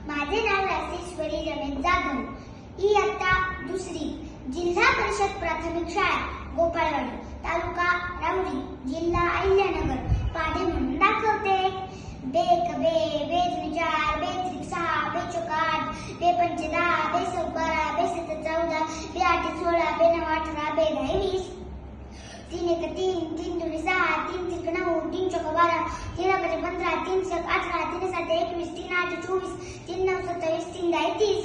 माझे नाव राजेश्वरी रमेश जाधव, इयत्ता दुसरी, जिल्हा परिषद प्राथमिक शाळा गोपाळवाडी, तालुका राहुरी, जिल्हा अहिल्यानगर. पाढे म्हणून दाखवते. बेक बे, बेच चार, बेच सहा, बेचोक आठ, बेपंचे 10, बेसोक 12, बेसत 14, बेआठे 16, बेनव 18, बेदाही 20. 3 एक 3, 3 दुनी 6, 3 त्रिक 9, 3 चौक 12, 3 पंचे 15, 3 सक 18, 3 साते 21, 3 आठे 24, 3 9 27, 3 दाही 30.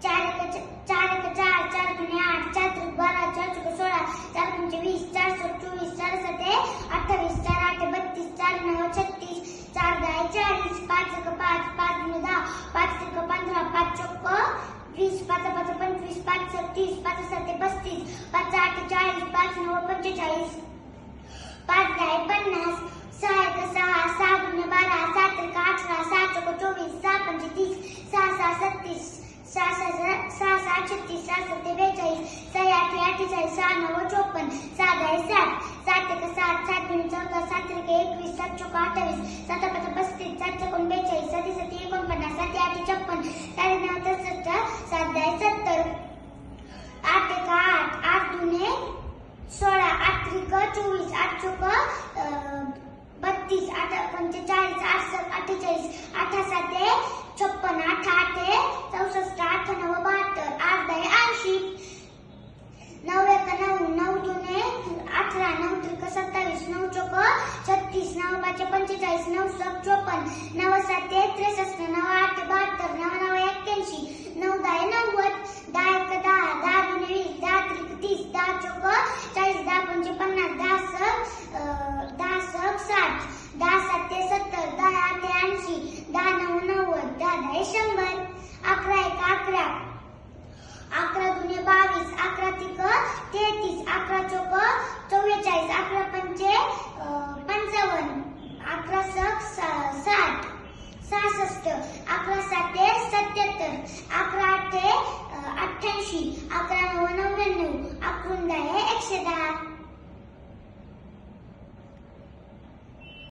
4 एक 4, 4 दुनी 8, 4 त्रिक 12, 4 चौक 16, 4 पंचे 20, 4 सक 24, 4 साते 28, 4 आठे 32, 4 9 36, 4 दाही 40, 5 एक 5, 5 दुनी 10, 5 त्रिक 15, 5 चौक 20, 5 5 25, 5 सक 30, 5 साते 35, 5 आठे 40, 5 9 45, 5 दाही 50, 6 एक 6, 6 दुनी 12, 7 त्रिक 18, 6 चौक 24, 6 पंचे 30, 6 6 36, 6 6 36, 6 साते 42, 6 आठे 48, 6 9 54, 6 दाही 60, 7 एक 7, 7 दुनी 14, 7 त्रिक 21, 7 चौक 28, 7 5 35, 7 चौक 42, 7 7 49, 7 8 56, 7 9 63, 7 दाही 70. 8 एक 8, 8 दुने 16, 8 त्रिक 24, 8 चौक 32, 8 पंचे 40, 8 सक 48, 8 साते 56, 8 आठे 64, 8 9 72, 8 दाही 80. 9 एक 9, 9 दुने 18, 9 त्रिक 27, 9 चौक 36, 9 पाचे 45, 9 सक 54, 9 साते 63, 9 आठे 72, 9 9 81, 9 दाही 90. 10 एक 10, 10 दुने 20, 10 त्रिक 30, 10 चौक 40, 10 पंचे 50, 10 सक 60, 10 साते 70, 10 आठे 80, 10 9 90, 10 दाही 100. 11 एक 11, 11 दुने 22, 11 त्रिक 33, 11 चौक 44, 11 पंचे 55, 11 सक 60, 66, 11 साते 77, 11 आठे 88, 11 9 99, 11 दाही 110.